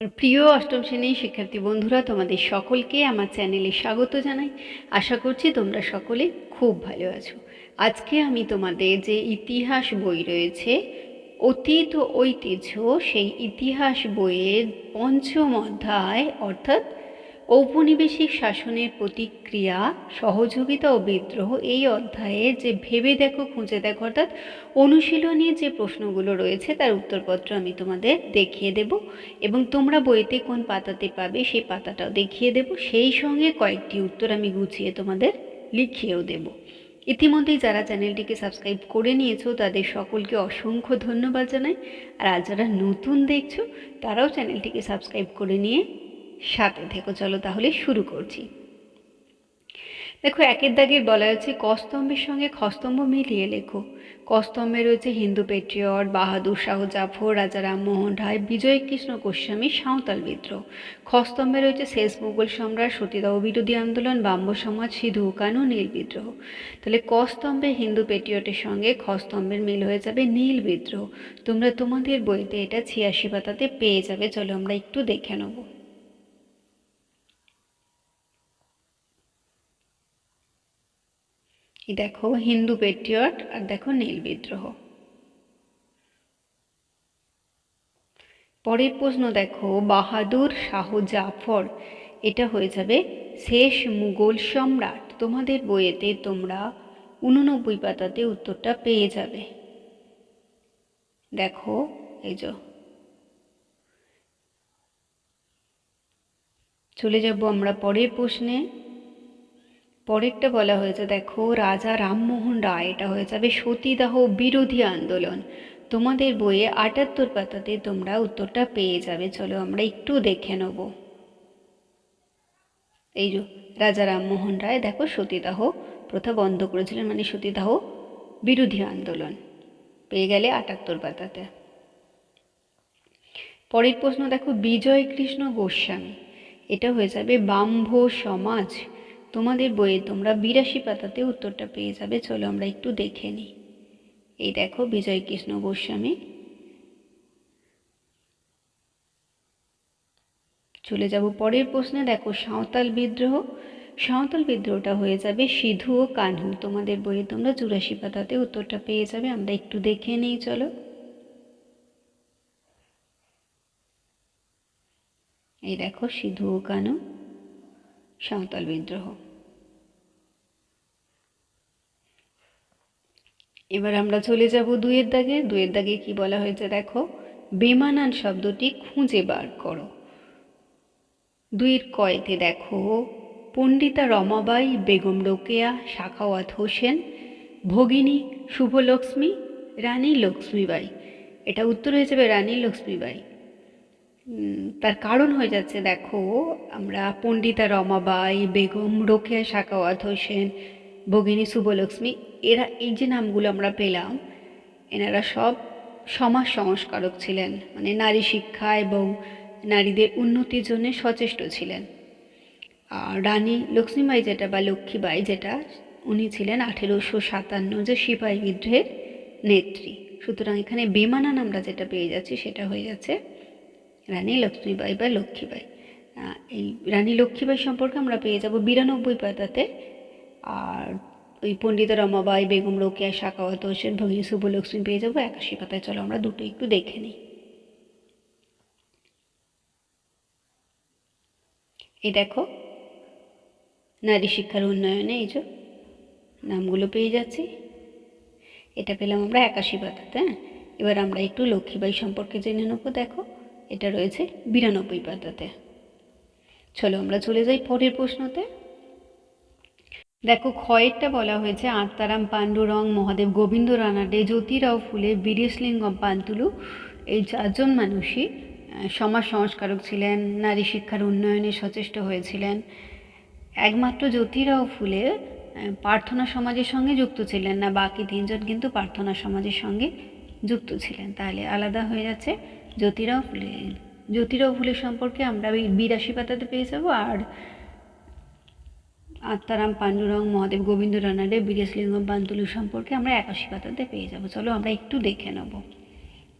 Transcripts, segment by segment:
প্রিয় অষ্টম শ্রেণীর শিক্ষার্থী বন্ধুরা, তোমাদের সকলকে আমার চ্যানেলে স্বাগত জানাই। আশা করছি তোমরা সকলে খুব ভালো আছো। আজকে আমি তোমাদের যে ইতিহাস বই রয়েছে অতীত ও ঐতিহ্য, সেই ইতিহাস বইয়ের পঞ্চম অধ্যায় অর্থাৎ ঔপনিবেশিক শাসনের প্রতিক্রিয়া, সহযোগিতা ও বিদ্রোহ, এই অধ্যায়ে যে ভেবে দেখো খুঁজে দেখো অর্থাৎ অনুশীলনী যে প্রশ্নগুলো রয়েছে তার উত্তরপত্র আমি তোমাদের দেখিয়ে দেব এবং তোমরা বইতে কোন পাতাতে পাবে সেই পাতাটাও দেখিয়ে দেব। সেই সঙ্গে কয়েকটি উত্তর আমি গুছিয়ে তোমাদের লিখিয়েও দেব। ইতিমধ্যেই যারা চ্যানেলটিকে সাবস্ক্রাইব করে নিয়েছো তাদের সকলকে অসংখ্য ধন্যবাদ জানাই। আর আজ যারা নতুন দেখছো তারাও চ্যানেলটিকে সাবস্ক্রাইব করে নিয়ে সাথে থেকো। চলো তাহলে শুরু করছি। দেখো, একের দাগের বলা হয়েছে কস্তম্ভের সঙ্গে খস্তম্ভ মিলিয়ে লেখো। কস্তম্ভে রয়েছে হিন্দু পেট্রিয়ট, বাহাদুর শাহ জাফর, রাজা রামমোহন রায়, বিজয় কৃষ্ণ গোস্বামী, সাঁওতাল বিদ্রোহ। খস্তম্ভে রয়েছে শেষ মুঘল সম্রাট, সতীদাহ বিরোধী আন্দোলন, ব্রাহ্ম সমাজ, সিধু কানু, নীল বিদ্রোহ। তাহলে কস্তম্ভে হিন্দু পেট্রিয়টের সঙ্গে খস্তম্ভের মিল হয়ে যাবে নীল বিদ্রোহ। তোমরা তোমাদের বইতে এটা 86 পাতাতে পেয়ে যাবে। চলো আমরা একটু দেখে নেব। দেখো হিন্দু পেট্রিয়ট আর দেখো নীল বিদ্রোহ। পরের প্রশ্ন দেখো বাহাদুর শাহ জাফর, এটা হয়ে যাবে শেষ মুঘল সম্রাট। তোমাদের বইয়েতে তোমরা 89 পাতাতে উত্তরটা পেয়ে যাবে। দেখো এই যে চলে যাব আমরা পরের প্রশ্নে। পরেরটা বলা হয়েছে দেখো রাজা রামমোহন রায়, এটা হয়ে যাবে সতীদাহ বিরোধী আন্দোলন। তোমাদের বইয়ে 78 পাতাতে তোমরা উত্তরটা পেয়ে যাবে। চলো আমরা একটু দেখে নেব। এই যে রাজা রামমোহন রায় দেখো সতীদাহ প্রথা বন্ধ করেছিলেন, মানে সতীদাহ বিরোধী আন্দোলন। পেয়ে গেলে 78 পাতাতে। পরের প্রশ্ন দেখো বিজয় কৃষ্ণ গোস্বামী, এটা হয়ে যাবে ব্রাহ্ম সমাজ। তোমাদের বইয়ে তোমরা 82 পাতাতে উত্তরটা পেয়ে যাবে। চলো আমরা একটু দেখে নিই। এই দেখো বিজয় কৃষ্ণ গোস্বামী। চলে যাব পরের প্রশ্নে। দেখো সাঁওতাল বিদ্রোহ, সাঁওতাল বিদ্রোহটা হয়ে যাবে সিধু ও কানহু। তোমাদের বইয়ে তোমরা 84 পাতাতে উত্তরটা পেয়ে যাবে। আমরা একটু দেখে নিই। চলো এই দেখো সিধু ও কানহু, সাঁওতাল বিদ্রোহ। এবার আমরা চলে যাব দুইয়ের দাগে। দুইয়ের দাগে কি বলা হয়েছে দেখো বেমানান শব্দটি খুঁজে বার করো। দুইয়ের কয়েতে দেখো পণ্ডিতা রমাবাই, বেগম রোকেয়া, সাখাওয়াত হোসেন, ভগিনী শুভলক্ষ্মী, রানী লক্ষ্মীবাই। এটা উত্তর হয়ে যাবে রানী লক্ষ্মীবাই। তার কারণ হয়ে যাচ্ছে দেখো আমরা পণ্ডিতা রমাবাই, বেগম রোকেয়া, সাখাওয়াত হোসেন, ভগিনী শুভলক্ষ্মী, এরা এই যে নামগুলো আমরা পেলাম, এনারা সব সমাজ সংস্কারক ছিলেন, মানে নারী শিক্ষা এবং নারীদের উন্নতির জন্য সচেষ্ট ছিলেন। আর রানী লক্ষ্মীবাই যেটা বা লক্ষ্মীবাই যেটা, উনি ছিলেন 1857 যে সিপাহী বিদ্রোহের নেত্রী। সুতরাং এখানে বেমানান আমরা যেটা পেয়ে যাচ্ছি সেটা হয়ে যাচ্ছে রানী লক্ষ্মীবাই বা লক্ষ্মীবাই। এই রানী লক্ষ্মীবাই সম্পর্কে আমরা পেয়ে যাব 92 পাতাতে। আর ওই পণ্ডিতা রমাবাই, বেগম রোকেয়া, সাখাওয়াত হোসেন, ভগিনী শুভলক্ষ্মী পেয়ে যাবো 81 পাতায়। চলো আমরা দুটো একটু দেখে নিই। এই দেখো নারী শিক্ষার উন্নয়নে এই যে নামগুলো পেয়ে যাচ্ছি। এটা পেলাম আমরা 81 পাতাতে। এবার আমরা একটু লক্ষ্মীবাই সম্পর্কে জেনে নেবো। দেখো এটা রয়েছে 92 পাতাতে। চলো আমরা চলে যাই পরের প্রশ্নতে। দেখো ক্ষয়েরটা বলা হয়েছে আত্মারাম পাণ্ডুরং, মহাদেব গোবিন্দ রানাডে, জ্যোতিরাও ফুলে, বীরেশলিঙ্গম পান্তুলু, এই 4জন মানুষই সমাজ সংস্কারক ছিলেন, নারী শিক্ষার উন্নয়নে সচেষ্ট হয়েছিলেন। একমাত্র জ্যোতিরাও ফুলে প্রার্থনা সমাজের সঙ্গে যুক্ত ছিলেন না, বাকি 3জন কিন্তু প্রার্থনা সমাজের সঙ্গে যুক্ত ছিলেন। তাহলে আলাদা হয়ে যাচ্ছে জ্যোতিরাও ফুলে। জ্যোতিরাও ফুলে সম্পর্কে আমরা 82 পাতাতে পেয়ে যাবো। আর আত্মারাম পাণ্ডুরং, মহাদেব গোবিন্দ রানাডে, বীরেশলিঙ্গম পান্তুলু সম্পর্কে আমরা 81 পাতাতে পেয়ে যাব। চলো আমরা একটু দেখে নেব।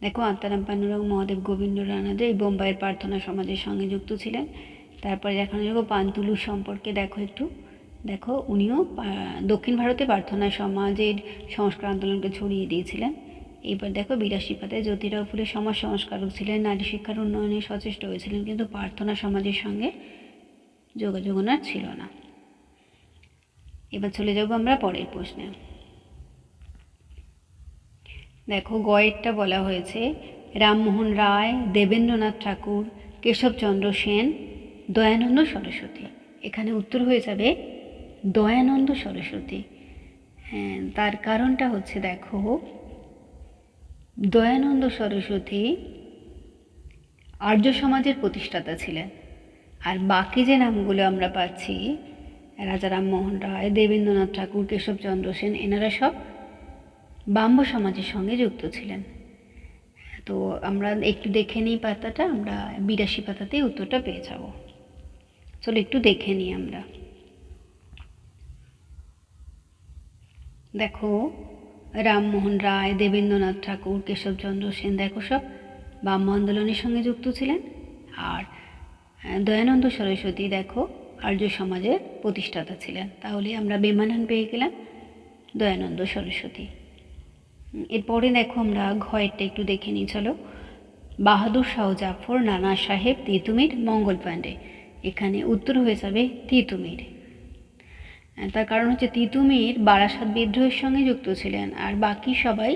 দেখো আত্মারাম পান্নুরঙ্গ মহাদেব গোবিন্দ রানাদে এই বোম্বাইয়ের প্রার্থনা সমাজের সঙ্গে যুক্ত ছিলেন। তারপরে দেখানো যাবো পান্তুলু সম্পর্কে। দেখো উনিও দক্ষিণ ভারতে প্রার্থনা সমাজের সংস্কার আন্দোলনকে ছড়িয়ে দিয়েছিলেন। এবার দেখো 82 পাতায় জ্যোতিরাও ফুলে সমাজ সংস্কারক ছিলেন, নারী শিক্ষার উন্নয়নে সচেষ্ট হয়েছিলেন, কিন্তু প্রার্থনা সমাজের সঙ্গে যোগাযোগ ওনার ছিল না। এবার চলে যাব আমরা পরের প্রশ্নে। দেখো গয়েরটা বলা হয়েছে রামমোহন রায়, দেবেন্দ্রনাথ ঠাকুর, কেশবচন্দ্র সেন, দয়ানন্দ সরস্বতী। এখানে উত্তর হয়ে যাবে দয়ানন্দ সরস্বতী। হ্যাঁ, তার কারণটা হচ্ছে দেখো দয়ানন্দ সরস্বতী আর্য সমাজের প্রতিষ্ঠাতা ছিলেন, আর বাকি যে নামগুলো আমরা পাচ্ছি রাজা রামমোহন রায়, দেবেন্দ্রনাথ ঠাকুর, কেশবচন্দ্র সেন, এনারা সব ব্রাহ্ম সমাজের সঙ্গে যুক্ত ছিলেন। তো আমরা একটু দেখে নিই পাতাটা, আমরা 82 পাতাতেই উত্তরটা পেয়ে যাব। চলো একটু দেখে নিই আমরা। দেখো রামমোহন রায়, দেবেন্দ্রনাথ ঠাকুর, কেশবচন্দ্র সেন দেখো সব ব্রাহ্ম আন্দোলনের সঙ্গে যুক্ত ছিলেন, আর দয়ানন্দ সরস্বতী দেখো আর্য সমাজের প্রতিষ্ঠাতা ছিলেন। তাহলে আমরা বেমানান পেয়ে গেলাম দয়ানন্দ সরস্বতী। এরপরে দেখো আমরা ঘয়েরটা একটু দেখে নিই। চলো বাহাদুর শাহ জাফর, নানা সাহেব, তিতুমির, মঙ্গল পাণ্ডে। এখানে উত্তর হয়ে যাবে তিতুমির। তার কারণ হচ্ছে তিতুমির বারাসাত বিদ্রোহের সঙ্গে যুক্ত ছিলেন, আর বাকি সবাই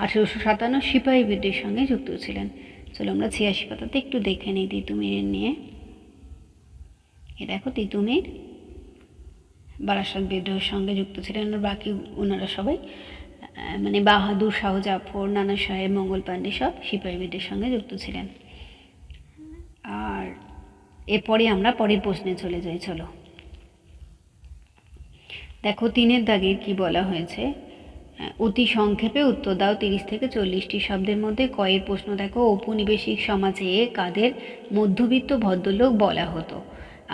1857 সিপাহী বিদ্রোহের সঙ্গে যুক্ত ছিলেন। চলো আমরা 86 পাতাতে একটু দেখে নিই তিতুমিরের নিয়ে। এ দেখো তিতুমির বারাসাত বিদ্রোহের সঙ্গে যুক্ত ছিলেন, আর বাকি ওনারা সবাই মানে বাহাদুর শাহ জাফর, নানা সাহেব, মঙ্গল পাণ্ডে সব সিপাহী বিদ্রোহের সঙ্গে যুক্ত ছিলেন। আর এরপরে আমরা পরের প্রশ্নে চলে যাই। চলো দেখো 3-এর দাগের কি বলা হয়েছে, অতি সংক্ষেপে উত্তর দাও 30 থেকে 40টি শব্দের মধ্যে। কয়ের প্রশ্ন দেখো ঔপনিবেশিক সমাজে কাদের মধ্যবিত্ত ভদ্রলোক বলা হতো।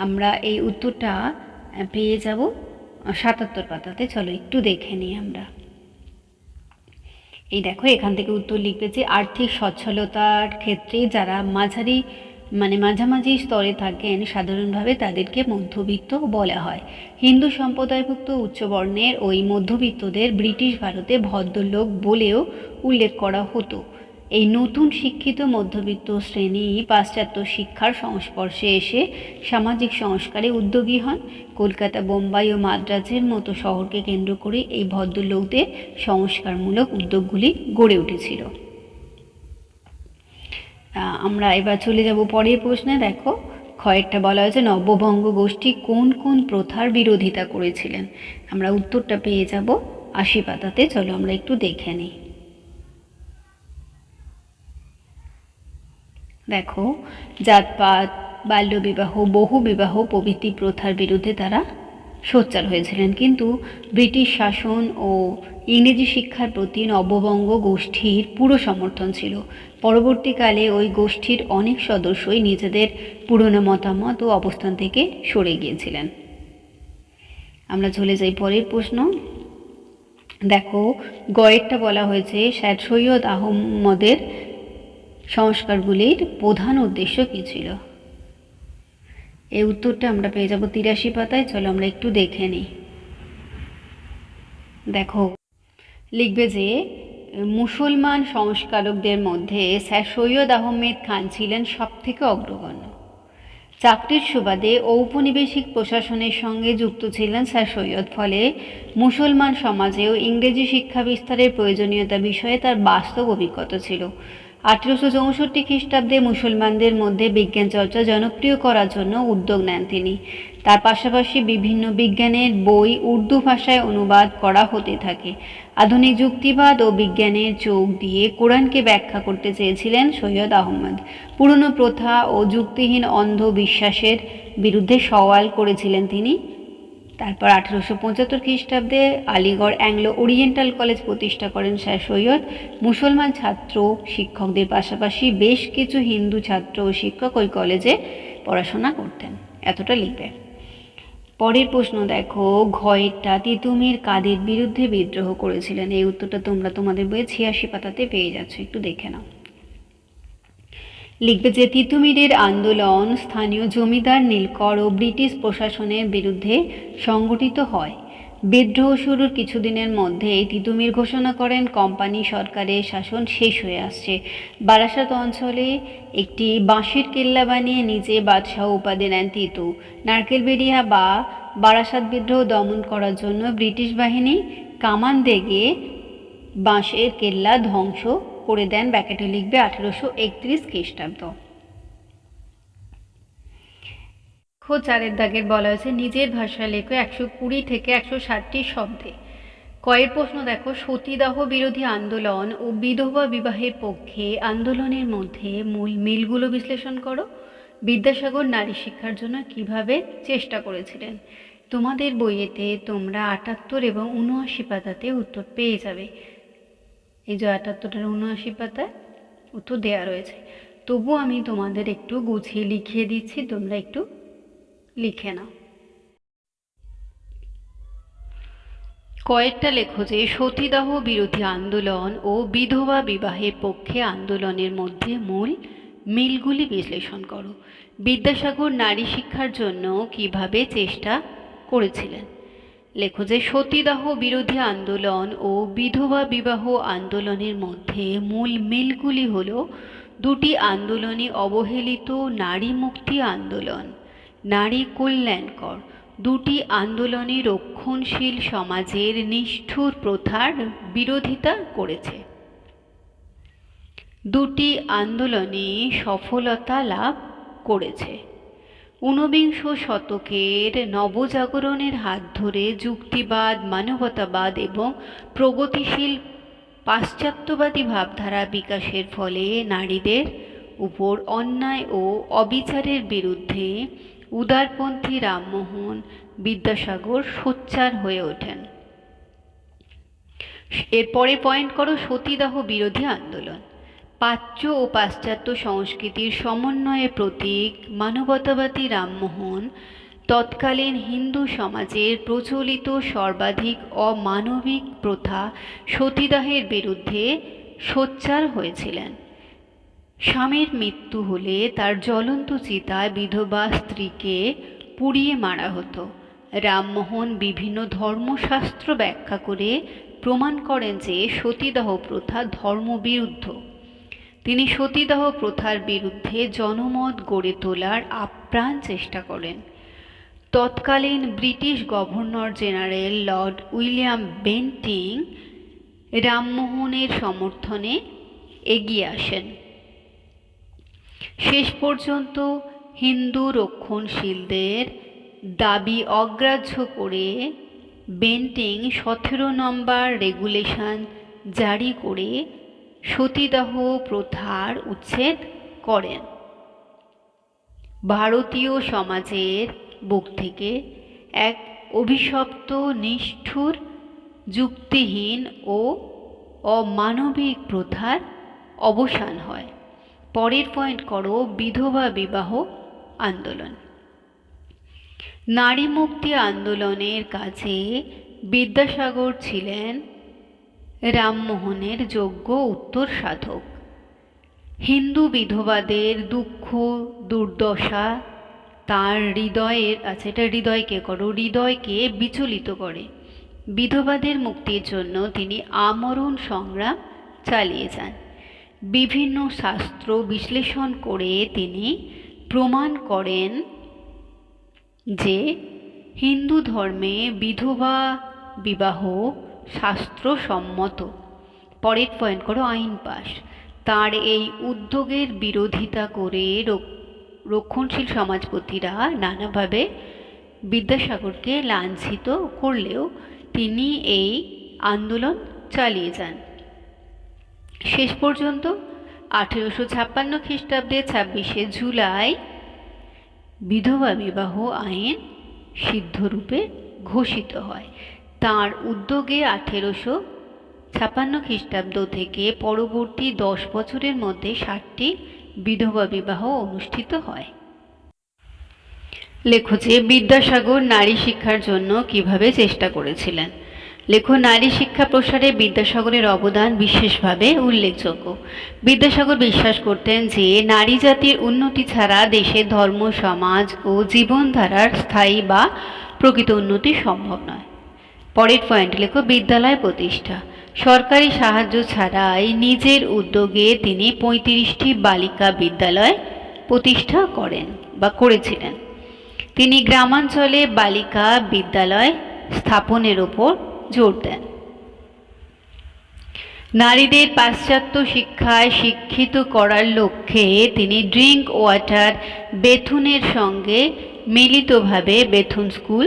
আমরা এই উত্তরটা পেয়ে যাব 77 পাতাতে। চলো একটু দেখে নিই আমরা। এই দেখো এখান থেকে উত্তর লিখবে যে আর্থিক সচ্ছলতার ক্ষেত্রে যারা মাঝামাঝি স্তরে থাকেন সাধারণভাবে তাদেরকে মধ্যবিত্ত বলা হয়। হিন্দু সম্প্রদায়ভুক্ত উচ্চবর্ণের ওই মধ্যবিত্তদের ব্রিটিশ ভারতে ভদ্রলোক বলেও উল্লেখ করা হতো। এই নতুন শিক্ষিত মধ্যবিত্ত শ্রেণী পাশ্চাত্য শিক্ষার সংস্পর্শে এসে সামাজিক সংস্কারে উদ্যোগী হন। কলকাতা, বোম্বাই ও মাদ্রাজের মতো শহরকে কেন্দ্র করে এই ভদ্রলোকদের সংস্কারমূলক উদ্যোগগুলি গড়ে উঠেছিল। আমরা এবার চলে যাব পরের প্রশ্নে। দেখো ক্ষয়েরটা বলা হয়েছে নব্যবঙ্গ গোষ্ঠী কোন কোন প্রথার বিরোধিতা করেছিলেন। আমরা উত্তরটা পেয়ে যাব 80 পাতাতে। চলো আমরা একটু দেখে নিই। দেখো জাতপাত, বাল্যবিবাহ, বহুবিবাহ প্রভৃতি প্রথার বিরুদ্ধে তারা সোচ্চার হয়েছিলেন, কিন্তু ব্রিটিশ শাসন ও ইংরেজি শিক্ষার প্রতি নববঙ্গ গোষ্ঠীর পুরো সমর্থন ছিল। পরবর্তীকালে ওই গোষ্ঠীর অনেক সদস্যই নিজেদের পুরনো মতামত ও অবস্থান থেকে সরে গিয়েছিলেন। আমরা চলে যাই পরের প্রশ্ন। দেখো গয়েরটা বলা হয়েছে স্যার সৈয়দ আহমদের সংস্কারগুলির প্রধান উদ্দেশ্য কী ছিল। এই উত্তরটা আমরা পেয়ে যাব 83 পাতায়। চলো আমরা একটু দেখে নিই। দেখো লিখবে যে মুসলমান সংস্কারকদের মধ্যে স্যার সৈয়দ আহমেদ খান ছিলেন সবথেকে অগ্রগণ্য। চাকরির সুবাদে ঔপনিবেশিক প্রশাসনের সঙ্গে যুক্ত ছিলেন স্যার সৈয়দ, ফলে মুসলমান সমাজেও ইংরেজি শিক্ষা বিস্তারের প্রয়োজনীয়তা বিষয়ে তার বাস্তব অভিজ্ঞতা ছিল। 1864 খ্রিস্টাব্দে মুসলমানদের মধ্যে বিজ্ঞান চর্চা জনপ্রিয় করার জন্য উদ্যোগ নেন তিনি। তার পাশাপাশি বিভিন্ন বিজ্ঞানের বই উর্দু ভাষায় অনুবাদ করা হতে থাকে। আধুনিক যুক্তিবাদ ও বিজ্ঞানের চোখ দিয়ে কোরআনকে ব্যাখ্যা করতে চেয়েছিলেন সৈয়দ আহমদ। পুরনো প্রথা ও যুক্তিহীন অন্ধবিশ্বাসের বিরুদ্ধে সওয়াল করেছিলেন তিনি। তারপর 1875 খ্রিস্টাব্দে আলিগড় অ্যাংলো ওরিয়েন্টাল কলেজ প্রতিষ্ঠা করেন স্যার সৈয়দ। মুসলমান ছাত্র শিক্ষকদের পাশাপাশি বেশ কিছু হিন্দু ছাত্র ও শিক্ষক ওই কলেজে পড়াশোনা করতেন। এতটা লিখবে। পরের প্রশ্ন দেখো ঘয়েরটা তিতুমির কাদের বিরুদ্ধে বিদ্রোহ করেছিলেন। এই উত্তরটা তোমরা তোমাদের বইয়ে 86 পাতাতে পেয়ে যাচ্ছ, একটু দেখে নাও। লিখবে যে তিতুমিরের আন্দোলন স্থানীয় জমিদার নীলকর ও ব্রিটিশ প্রশাসনের বিরুদ্ধে সংগঠিত হয়। বিদ্রোহ শুরুর কিছুদিনের মধ্যেই তিতুমির ঘোষণা করেন কোম্পানি সরকারের শাসন শেষ হয়ে আসছে। বারাসাত অঞ্চলে একটি বাঁশের কেল্লা বানিয়ে নিজে বাদশাহ উপাধি নেন তিতু। নারকেলবেড়িয়া বা বারাসাত বিদ্রোহ দমন করার জন্য ব্রিটিশ বাহিনী কামান দেগে বাঁশের কেল্লা ধ্বংস করে দেন। ব্যাকেটে লিখবে 1831 খ্রিস্টাব্দ। চারের দাগের বলা হয়েছে নিজের ভাষায় লেখো 120 থেকে 160টি শব্দে। কয়ের প্রশ্ন দেখো, সতীদাহ বিরোধী আন্দোলন ও বিধবা বিবাহের পক্ষে আন্দোলনের মধ্যে মূল মিলগুলো বিশ্লেষণ করো। বিদ্যাসাগর নারী শিক্ষার জন্য কিভাবে চেষ্টা করেছিলেন। তোমাদের বইয়েতে তোমরা 78 এবং 79 পাতাতে উত্তর পেয়ে যাবে। এই যে 78 আর 79 পাতায় উত্তর দেওয়া রয়েছে। তবু আমি তোমাদের একটু গুছিয়ে লিখিয়ে দিচ্ছি, তোমরা একটু লিখে নাও। কয়েকটা লেখো যে সতীদাহ বিরোধী আন্দোলন ও বিধবা বিবাহের পক্ষে আন্দোলনের মধ্যে মূল মিলগুলি বিশ্লেষণ করো। বিদ্যাসাগর নারী শিক্ষার জন্য কিভাবে চেষ্টা করেছিলেন। লেখো যে সতীদাহ বিরোধী আন্দোলন ও বিধবা বিবাহ আন্দোলনের মধ্যে মূল মিলগুলি হল দুটি আন্দোলনই অবহেলিত নারী মুক্তি আন্দোলন, নারী কল্যাণকর। দুটি আন্দোলনই রক্ষণশীল সমাজের নিষ্ঠুর প্রথার বিরোধিতা করেছে। দুটি আন্দোলনই সফলতা লাভ করেছে। 19বিংশ শতকের নবজাগরণের হাত ধরে যুক্তিবাদ, মানবতাবাদ এবং প্রগতিশীল পাশ্চাত্যবাদী ভাবধারা বিকাশের ফলে নারীদের উপর অন্যায় ও অবিচারের বিরুদ্ধে উদারপন্থী রামমোহন বিদ্যাসাগর সোচ্চার হয়ে ওঠেন। এরপরে পয়েন্ট করো সতীদাহ বিরোধী আন্দোলন। প্রাচ্য ও পাশ্চাত্য সংস্কৃতির সমন্বয়ের প্রতীক মানবতাবাদী রামমোহন তৎকালীন হিন্দু সমাজের প্রচলিত সর্বাধিক অমানবিক প্রথা সতীদাহের বিরুদ্ধে সোচ্চার হয়েছিলেন। স্বামীর মৃত্যু হলে তার জ্বলন্ত চিতায় বিধবা স্ত্রীকে পুড়িয়ে মারা হতো। রামমোহন বিভিন্ন ধর্মশাস্ত্র ব্যাখ্যা করে প্রমাণ করেন যে সতীদাহ প্রথা ধর্মবিরুদ্ধ। তিনি সতীদাহ প্রথার বিরুদ্ধে জনমত গড়ে তোলার আপ্রাণ চেষ্টা করেন। তৎকালীন British governor general lord William Bentinck রামমোহনের সমর্থনে এগিয়ে আসেন। শেষ পর্যন্ত হিন্দু রক্ষণশীলদের দাবি অগ্রাহ্য করে বেন্টিং 17 নম্বর রেগুলেশন জারি করে সতীদাহ প্রথার উচ্ছেদ করেন। ভারতীয় সমাজের বুক থেকে এক অভিশপ্ত, নিষ্ঠুর, যুক্তিহীন ও অমানবিক প্রথার অবসান হয়। পরের পয়েন্ট করো বিধবা বিবাহ আন্দোলন। নারী মুক্তি আন্দোলনের কাছে বিদ্যাসাগর ছিলেন রামমোহনের যোগ্য উত্তর সাধক। হিন্দু বিধবাদের দুঃখ দুর্দশা তার হৃদয়কে বিচলিত করে। বিধবাদের মুক্তির জন্য তিনি আমরণ সংগ্রাম চালিয়ে যান। বিভিন্ন শাস্ত্র বিশ্লেষণ করে তিনি প্রমাণ করেন যে হিন্দু ধর্মে বিধবা বিবাহ শাস্ত্রসম্মত। পরের পয়েন্ট করো আইন পাশ। তার এই উদ্যোগের বিরোধিতা করে রক্ষণশীল সমাজপতিরা নানাভাবে বিদ্যাসাগরকে লাঞ্ছিত করলেও তিনি এই আন্দোলন চালিয়ে যান। শেষ পর্যন্ত 1856 খ্রিস্টাব্দে 26শে জুলাই বিধবা বিবাহ আইন সিদ্ধরূপে ঘোষিত হয়। তাঁর উদ্যোগে 1856 খ্রিস্টাব্দ থেকে পরবর্তী 10 বছরের মধ্যে 60টি বিধবা বিবাহ অনুষ্ঠিত হয়। লেখো যে বিদ্যাসাগর নারী শিক্ষার জন্য কিভাবে চেষ্টা করেছিলেন। লেখো, নারী শিক্ষা প্রসারে বিদ্যাসাগরের অবদান বিশেষভাবে উল্লেখযোগ্য। বিদ্যাসাগর বিশ্বাস করতেন যে নারী জাতির উন্নতি ছাড়া দেশের ধর্ম, সমাজ ও জীবনধারার স্থায়ী বা প্রকৃত উন্নতি সম্ভব নয়। পরের পয়েন্ট লেখো, বিদ্যালয় প্রতিষ্ঠা। সরকারি সাহায্য ছাড়াই নিজের উদ্যোগে তিনি 35টি বালিকা বিদ্যালয় প্রতিষ্ঠা করেন বা করেছিলেন। তিনি গ্রামাঞ্চলে বালিকা বিদ্যালয় স্থাপনের ওপর জোর দেন। নারীদের পাশ্চাত্য শিক্ষায় শিক্ষিত করার লক্ষ্যে তিনি ড্রিঙ্ক ওয়াটার বেথুনের সঙ্গে মিলিতভাবে বেথুন স্কুল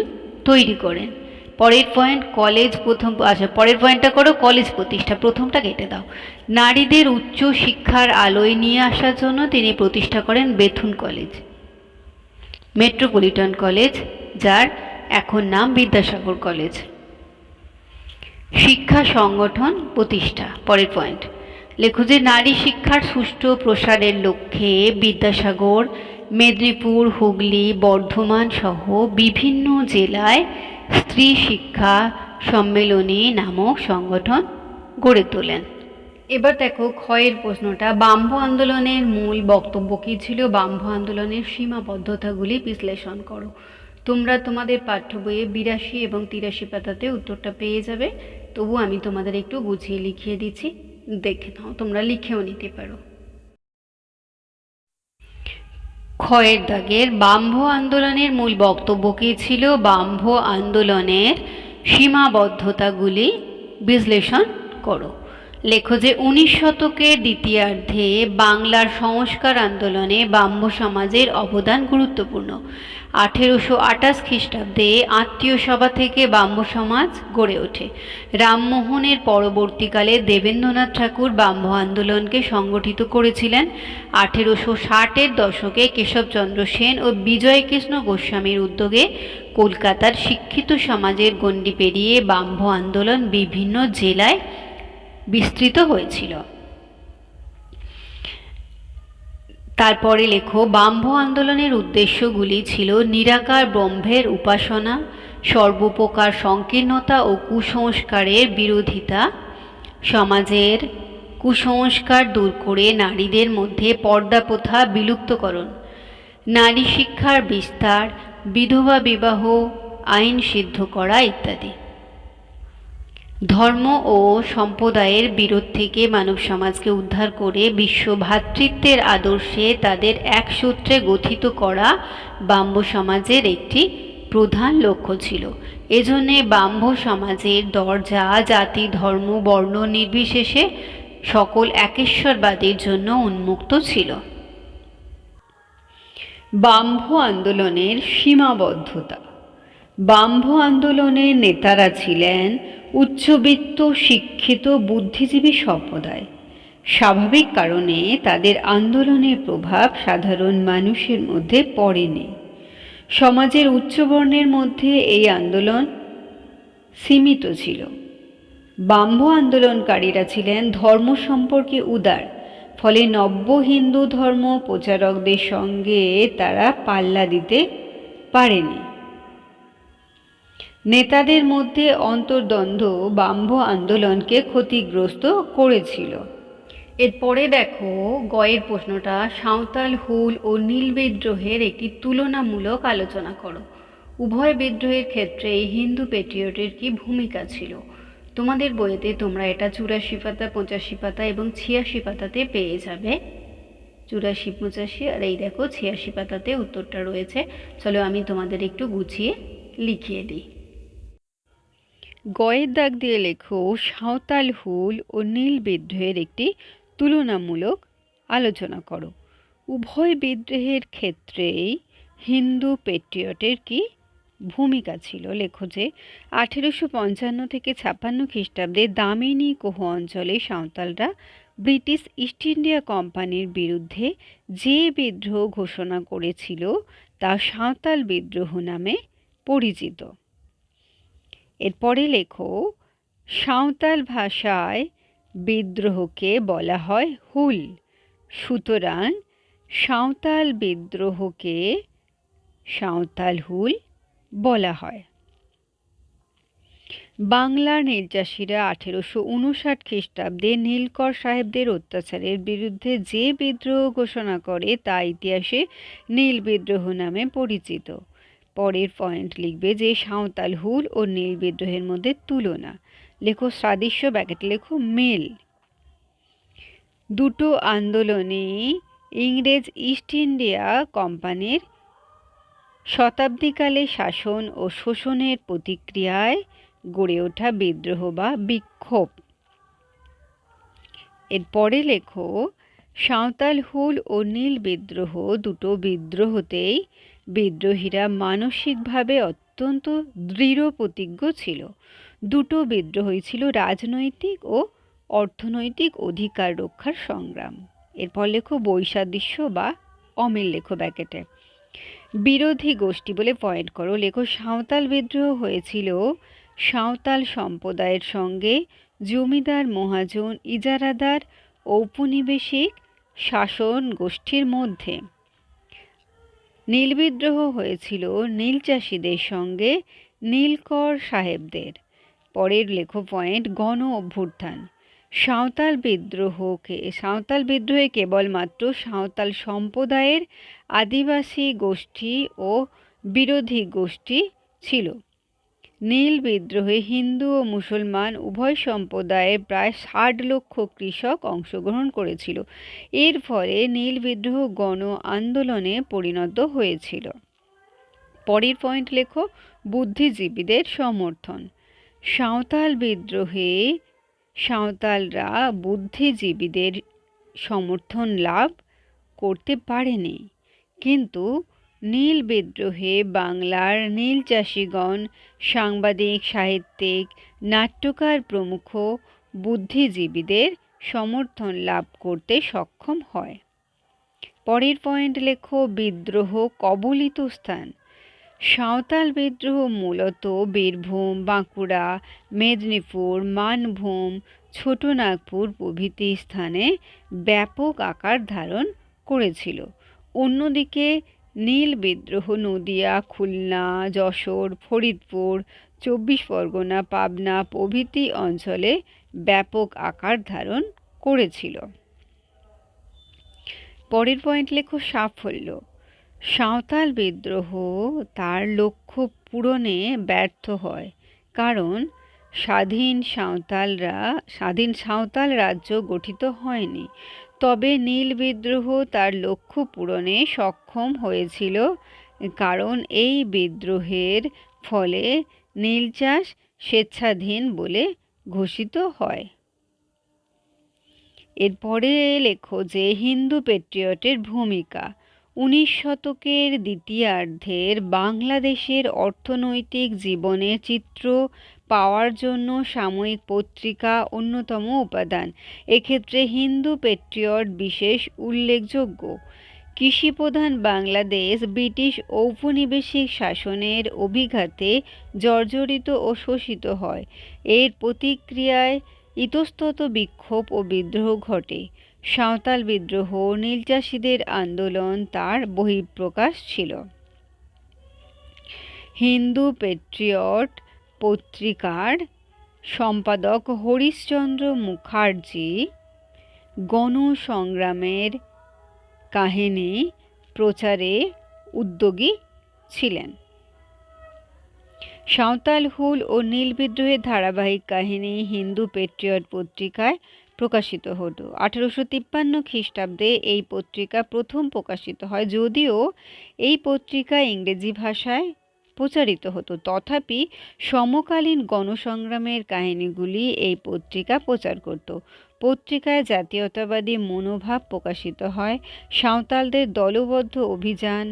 তৈরি করেন। পরের পয়েন্ট, পরের পয়েন্টটা করো, কলেজ প্রতিষ্ঠা। প্রথমটা কেটে দাও। নারীদের উচ্চ শিক্ষার আলোয় নিয়ে আসার জন্য তিনি প্রতিষ্ঠা করেন বেথুন কলেজ, মেট্রোপলিটন কলেজ, যার এখন নাম বিদ্যাসাগর কলেজ। শিক্ষা সংগঠন প্রতিষ্ঠা। পরের পয়েন্ট লেখো যে নারী শিক্ষার সুষ্ঠু প্রসারের লক্ষ্যে বিদ্যাসাগর মেদিনীপুর, হুগলি, বর্ধমান সহ বিভিন্ন জেলায় স্ত্রী শিক্ষা সম্মেলনী নামক সংগঠন গড়ে তোলেন। এবার দেখো ক্ষয়ের প্রশ্নটা, বাম্ভ আন্দোলনের মূল বক্তব্য কী ছিল? বাম্ভ আন্দোলনের সীমাবদ্ধতাগুলি বিশ্লেষণ করো। তোমরা তোমাদের পাঠ্য বইয়ে 82 এবং 83 পাতাতে উত্তরটা পেয়ে যাবে। তবু আমি তোমাদের একটু গুছিয়ে লিখিয়ে দিচ্ছি, দেখে নাও, তোমরা লিখেও নিতে পারো। ক্ষয়ের দাগের বাম্ভ আন্দোলনের মূল বক্তব্য কী ছিল? বাম্ভ আন্দোলনের সীমাবদ্ধতাগুলি বিশ্লেষণ করো। লেখো যে 19 শতকের দ্বিতীয়ার্ধে বাংলার সংস্কার আন্দোলনে ব্রাহ্ম সমাজের অবদান গুরুত্বপূর্ণ। 1828 খ্রিস্টাব্দে আত্মীয় সভা থেকে ব্রাহ্ম সমাজ গড়ে ওঠে। রামমোহনের পরবর্তীকালে দেবেন্দ্রনাথ ঠাকুর ব্রাহ্ম আন্দোলনকে সংগঠিত করেছিলেন। 1860-এর দশকে কেশবচন্দ্র সেন ও বিজয়কৃষ্ণ গোস্বামীর উদ্যোগে কলকাতার শিক্ষিত সমাজের গণ্ডি পেরিয়ে ব্রাহ্ম আন্দোলন বিভিন্ন জেলায় বিস্তৃত হয়েছিল। তারপরে লেখো, ব্রাহ্ম আন্দোলনের উদ্দেশ্যগুলি ছিল নিরাকার ব্রহ্মের উপাসনা, সর্বপ্রকার সংকীর্ণতা ও কুসংস্কারের বিরোধিতা, সমাজের কুসংস্কার দূর করে নারীদের মধ্যে পর্দা প্রথা বিলুপ্তকরণ, নারী শিক্ষার বিস্তার, বিধবা বিবাহ আইন সিদ্ধ করা ইত্যাদি। ধর্ম ও সম্প্রদায়ের বিরোধ থেকে মানব সমাজকে উদ্ধার করে বিশ্ব ভ্রাতৃত্বের আদর্শে তাদের এক সূত্রে গঠিত করা ব্রাহ্ম সমাজের একটি প্রধান লক্ষ্য ছিল। এজন্যে ব্রাহ্ম সমাজের দরজা জাতি, ধর্ম, বর্ণ নির্বিশেষে সকল একেশ্বরবাদের জন্য উন্মুক্ত ছিল। ব্রাহ্ম আন্দোলনের সীমাবদ্ধতা। ব্রাহ্ম আন্দোলনের নেতারা ছিলেন উচ্চবিত্ত শিক্ষিত বুদ্ধিজীবী সম্প্রদায়। স্বাভাবিক কারণে তাদের আন্দোলনের প্রভাব সাধারণ মানুষের মধ্যে পড়েনি। সমাজের উচ্চবর্ণের মধ্যে এই আন্দোলন সীমিত ছিল। ব্রাহ্ম আন্দোলনকারীরা ছিলেন ধর্ম সম্পর্কে উদার, ফলে নব্য হিন্দু ধর্ম প্রচারকদের সঙ্গে তারা পাল্লা দিতে পারেনি। নেতাদের মধ্যে অন্তর্দ্বন্দ্ব ব্রাহ্ম আন্দোলনকে ক্ষতিগ্রস্ত করেছিল। এরপরে দেখো গয়ের প্রশ্নটা, সাঁওতাল, হুল ও নীল বিদ্রোহের একটি তুলনামূলক আলোচনা করো। উভয় বিদ্রোহের ক্ষেত্রে হিন্দু পেট্রিয়টের কি ভূমিকা ছিল? তোমাদের বইতে তোমরা এটা 84 পাতা, 85 পাতা এবং 86 পাতাতে পেয়ে যাবে। 84, 85 আর এই দেখো 86 পাতাতে উত্তরটা রয়েছে। চলো আমি তোমাদের একটু গুছিয়ে লিখিয়ে দিই। গয়ের দাগ দিয়ে লেখো, সাঁওতাল, হুল ও নীল বিদ্রোহের একটি তুলনামূলক আলোচনা করো। উভয় বিদ্রোহের ক্ষেত্রেই হিন্দু পেট্রিয়টের কি ভূমিকা ছিল? লেখো যে 1855 থেকে 56 খ্রিস্টাব্দে দামিনী কোহ অঞ্চলে সাঁওতালরা ব্রিটিশ ইস্ট ইন্ডিয়া কোম্পানির বিরুদ্ধে যে বিদ্রোহ ঘোষণা করেছিল তা সাঁওতাল বিদ্রোহ নামে পরিচিত। এরপরে লেখো, সাঁওতাল ভাষায় বিদ্রোহকে বলা হয় হুল, সুতরাং সাঁওতাল বিদ্রোহকে সাঁওতাল হুল বলা হয়। বাংলার নীলচাষিরা 1859 খ্রিস্টাব্দে নীলকর সাহেবদের অত্যাচারের বিরুদ্ধে যে বিদ্রোহ ঘোষণা করে তা ইতিহাসে নীল বিদ্রোহ নামে পরিচিত। পরের পয়েন্ট লিখবে যে সাঁওতাল হুল ও নীল বিদ্রোহের মধ্যে তুলনা। লেখো সাদৃশ্য, ব্র্যাকেটে লেখো মেল। দুটো আন্দোলনই ইংরেজ ইস্ট ইন্ডিয়া কোম্পানির শতাব্দীকালে শাসন ও শোষণের প্রতিক্রিয়ায় গড়ে ওঠা বিদ্রোহ বা বিক্ষোভ। এরপরে লেখো সাঁওতাল হুল ও নীল বিদ্রোহ দুটো বিদ্রোহতেই বিদ্রোহীরা মানসিকভাবে অত্যন্ত দৃঢ় প্রতিজ্ঞ ছিল। দুটো বিদ্রোহই ছিল রাজনৈতিক ও অর্থনৈতিক অধিকার রক্ষার সংগ্রাম। এরপর লেখো বৈসাদৃশ্য বা অমিল, লেখো ব্র্যাকেটে। বিরোধী গোষ্ঠী বলে পয়েন্ট করো। লেখো সাঁওতাল বিদ্রোহ হয়েছিল সাঁওতাল সম্প্রদায়ের সঙ্গে জমিদার, মহাজন, ইজারাদার, ঔপনিবেশিক শাসন গোষ্ঠীর মধ্যে। নীল বিদ্রোহ হয়েছিল নীল চাষিদের সঙ্গে নীলকর সাহেবদের। পরের লেখো পয়েন্ট গণ অভ্যুত্থান। সাঁওতাল বিদ্রোহে কেবলমাত্র সাঁওতাল সম্প্রদায়ের আদিবাসী গোষ্ঠী ও বিরোধী গোষ্ঠী ছিল। নীল বিদ্রোহে হিন্দু ও মুসলমান উভয় সম্প্রদায়ের প্রায় 60 লক্ষ কৃষক অংশগ্রহণ করেছিল। এর ফলে নীল বিদ্রোহ গণ আন্দোলনে পরিণত হয়েছিল। পরের পয়েন্ট লেখো বুদ্ধিজীবীদের সমর্থন। সাঁওতাল বিদ্রোহে সাঁওতালরা বুদ্ধিজীবীদের সমর্থন লাভ করতে পারেনি, কিন্তু নীল বিদ্রোহে বাংলার নীল চাষিগণ, সাংবাদিক, সাহিত্যিক, নাট্যকার প্রমুখ বুদ্ধিজীবীদের সমর্থন লাভ করতে সক্ষম হয়। পরের পয়েন্ট লেখো বিদ্রোহ কবলিত স্থান। সাঁওতাল বিদ্রোহ মূলত বীরভূম, বাঁকুড়া, মেদিনীপুর, মানভূম, ছোটনাগপুর প্রভৃতি স্থানে ব্যাপক আকার ধারণ করেছিল। অন্যদিকে নীল বিদ্রোহ নদিয়া, খুলনা, যশোর, ফরিদপুর, 24 পরগনা, পাবনা প্রভৃতি অঞ্চলে ব্যাপক আকার ধারণ করেছিল। পরের পয়েন্ট লেখো সাফল্য। সাঁওতাল বিদ্রোহ তার লক্ষ্য পূরণে ব্যর্থ হয়, কারণ স্বাধীন সাঁওতাল রাজ্য গঠিত হয়নি। তবে নীল বিদ্রোহ তার লক্ষ্য পূরণে সক্ষম হয়েছিল, কারণ এই বিদ্রোহের ফলে নীল চাষ স্বেচ্ছাধীন বলে ঘোষিত হয়। এরপরে লেখো যে হিন্দু পেট্রিয়টের ভূমিকা। 19 শতকের দ্বিতীয়ার্ধের বাংলাদেশের অর্থনৈতিক জীবনের চিত্র পাওয়ার জন্য সাময়িক পত্রিকা অন্যতম উপাদান। এক্ষেত্রে হিন্দু পেট্রিয়ট বিশেষ উল্লেখযোগ্য। কৃষিপ্রধান বাংলাদেশ ব্রিটিশ ঔপনিবেশিক শাসনের অভিঘাতে জর্জরিত ও শোষিত হয়। এর প্রতিক্রিয়ায় ইতস্তত বিক্ষোভ ও বিদ্রোহ ঘটে। সাঁওতাল বিদ্রোহ, নীলচাষীদের আন্দোলন তার বহিঃপ্রকাশ ছিল। হিন্দু পেট্রিয়ট পত্রিকার সম্পাদক হরিশচন্দ্র মুখার্জি গণসংগ্রামের কাহিনী প্রচারে উদ্যোগী ছিলেন। সাঁওতাল হুল ও নীল বিদ্রোহের ধারাবাহিক কাহিনী হিন্দু পেট্রিয়ট পত্রিকায় প্রকাশিত হতো। 1853 খ্রিস্টাব্দে এই পত্রিকা প্রথম প্রকাশিত হয়। যদিও এই পত্রিকা ইংরেজি ভাষায় প্রচারিত হতো, তথাপি সমকালীন গণসংগ্রামের কাহিনীগুলি এই পত্রিকা প্রচার করত। পত্রিকায় জাতীয়তাবাদী মনোভাব প্রকাশিত হয়। সাঁওতালদের দলবদ্ধ অভিযান,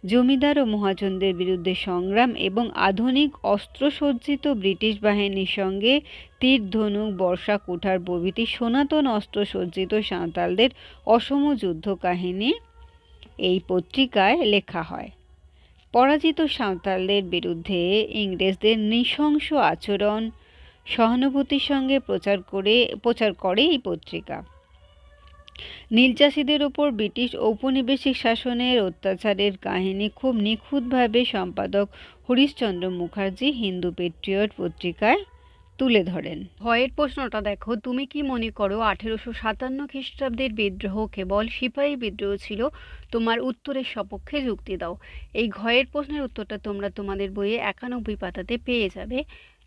জমিদার ও মহাজনদের বিরুদ্ধে সংগ্রাম এবং আধুনিক অস্ত্রসজ্জিত ব্রিটিশ বাহিনীর সঙ্গে তীর, ধনুক, বর্শা, কুঠার প্রভৃতি সনাতন অস্ত্রসজ্জিত সাঁওতালদের অসম যুদ্ধ কাহিনী এই পত্রিকায় লেখা হয়। পরাজিত সাঁওতালদের বিরুদ্ধে ইংরেজদের নৃশংস আচরণ সহানুভূতির সঙ্গে প্রচার করে এই পত্রিকা। নীল চাষীদের ওপর ব্রিটিশ ঔপনিবেশিক শাসনের অত্যাচারের কাহিনী খুব নিখুঁতভাবে সম্পাদক হরিশচন্দ্র মুখার্জি হিন্দু পেট্রিয়ট পত্রিকায় তুলে ধরেন। ভয়ের প্রশ্নটা দেখো, তুমি কি মনে করো 1857 খ্রিস্টাব্দের বিদ্রোহ কেবল সিপাহী বিদ্রোহ ছিল? তোমার উত্তরের সপক্ষে যুক্তি দাও। এই ঘয়ের প্রশ্নের উত্তরটা তোমরা তোমাদের বইয়ে 91 পাতাতে পেয়ে যাবে।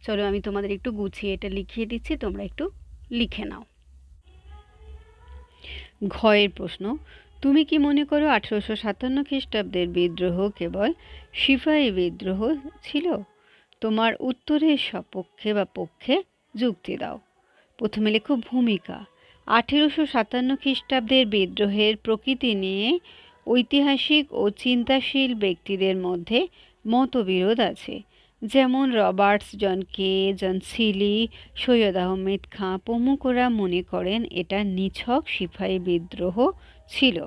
চলো আমি তোমাদের একটু গুছিয়ে এটা লিখিয়ে দিচ্ছি, তোমরা একটু লিখে নাও। ঘয়ের প্রশ্ন, তুমি কি মনে করো 1857 খ্রিস্টাব্দের বিদ্রোহ কেবল সিপাহী বিদ্রোহ ছিল? তোমার উত্তরের সপক্ষে বা পক্ষে যুক্তি দাও। প্রথমে লেখো ভূমিকা। 1857 খ্রিস্টাব্দের বিদ্রোহের প্রকৃতি নিয়ে ঐতিহাসিক ও চিন্তাশীল ব্যক্তিদের মধ্যে মতবিরোধ আছে। যেমন রবার্টস, জন কে, জন সিলি, সৈয়দ আহমেদ খাঁ প্রমুখরা মনে করেন এটা নিছক সিপাহী বিদ্রোহ ছিল।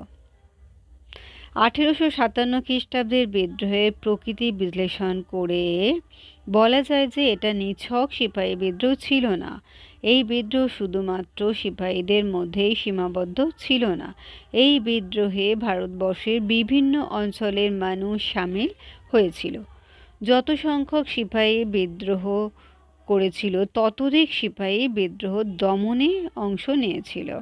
1857 খ্রিস্টাব্দের বিদ্রোহের প্রকৃতি বিশ্লেষণ করে বলা যায় যে এটা নিছক সিপাহী বিদ্রোহ ছিল না। এই বিদ্রোহ শুধুমাত্র সিপাহীদের মধ্যেই সীমাবদ্ধ ছিল না। এই বিদ্রোহে ভারতবর্ষের বিভিন্ন অঞ্চলের মানুষ সামিল হয়েছিল। যত সংখ্যক সিপাহী বিদ্রোহ করেছিল ততোধিক সিপাহী বিদ্রোহ দমনে অংশ নিয়েছিল।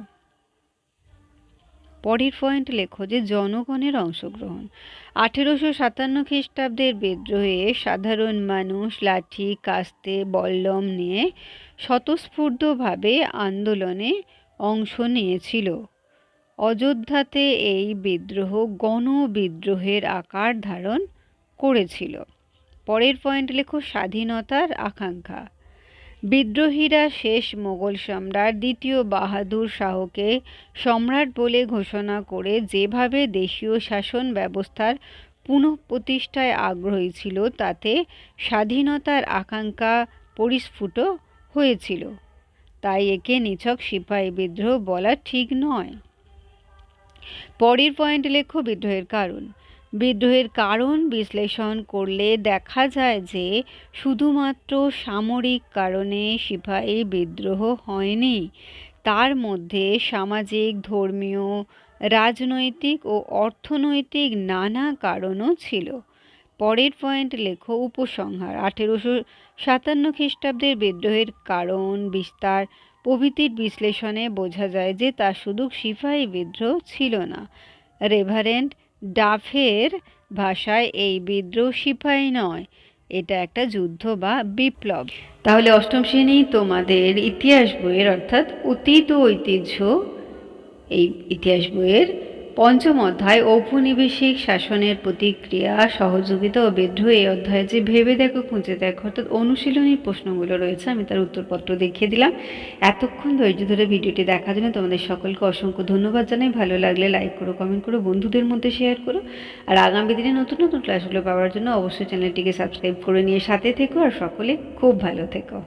পরের পয়েন্ট লেখো যে জনগণের অংশগ্রহণ। 1857 খ্রিস্টাব্দের বিদ্রোহে সাধারণ মানুষ লাঠি, কাস্তে, বল্লম নিয়ে স্বতঃস্ফূর্তভাবে আন্দোলনে অংশ নিয়েছিল। অযোধ্যাতে এই বিদ্রোহ গণবিদ্রোহের আকার ধারণ করেছিল। পরের পয়েন্ট লেখো স্বাধীনতার আকাঙ্ক্ষা। বিদ্রোহীরা শেষ মোগল সম্রাট দ্বিতীয় বাহাদুর শাহকে সম্রাট বলে ঘোষণা করে যেভাবে দেশীয় শাসন ব্যবস্থার পুনঃপ্রতিষ্ঠায় আগ্রহী ছিল তাতে স্বাধীনতার আকাঙ্ক্ষা পরিস্ফুট হয়েছিল। তাই একে নিছক সিপাহী বিদ্রোহ বলা ঠিক নয়। পরের পয়েন্ট লেখো বিদ্রোহের কারণ। বিদ্রোহের কারণ বিশ্লেষণ করলে দেখা যায় যে শুধুমাত্র সামরিক কারণে সিপাহী বিদ্রোহ হয়নি। তার মধ্যে সামাজিক, ধর্মীয়, রাজনৈতিক ও অর্থনৈতিক নানা কারণও ছিল। পরের পয়েন্ট লেখো উপসংহার। 1857 খ্রিস্টাব্দের বিদ্রোহের কারণ, বিস্তার প্রভৃতির বিশ্লেষণে বোঝা যায় যে তা শুধু সিপাহী বিদ্রোহ ছিল না। রেভারেন্ড ডাফের ভাষায় এই বিদ্রোহ সিপাহী নয়, এটা একটা যুদ্ধ বা বিপ্লব। তাহলে অষ্টম শ্রেণী তোমাদের ইতিহাস বইয়ের অর্থাৎ অতীত ও ঐতিহ্য এই ইতিহাস বইয়ের পঞ্চম অধ্যায় ঔপনিবেশিক শাসনের প্রতিক্রিয়া, সহযোগিতা ও বিদ্রোহ এই অধ্যায়ে যে ভেবে দেখো, খুঁজে দেখো অর্থাৎ অনুশীলনী প্রশ্নগুলো রয়েছে আমি তার উত্তরপত্র দেখিয়ে দিলাম। এতক্ষণ ধৈর্য ধরে ভিডিওটি দেখার জন্য তোমাদের সকলকে অসংখ্য ধন্যবাদ জানাই। ভালো লাগলে লাইক করো, কমেন্ট করো, বন্ধুদের মধ্যে শেয়ার করো। আর আগামী দিনে নতুন নতুন ক্লাসগুলো পাওয়ার জন্য অবশ্যই চ্যানেলটিকে সাবস্ক্রাইব করে নিয়ে সাথে থেকো। আর সকলে খুব ভালো থেকো।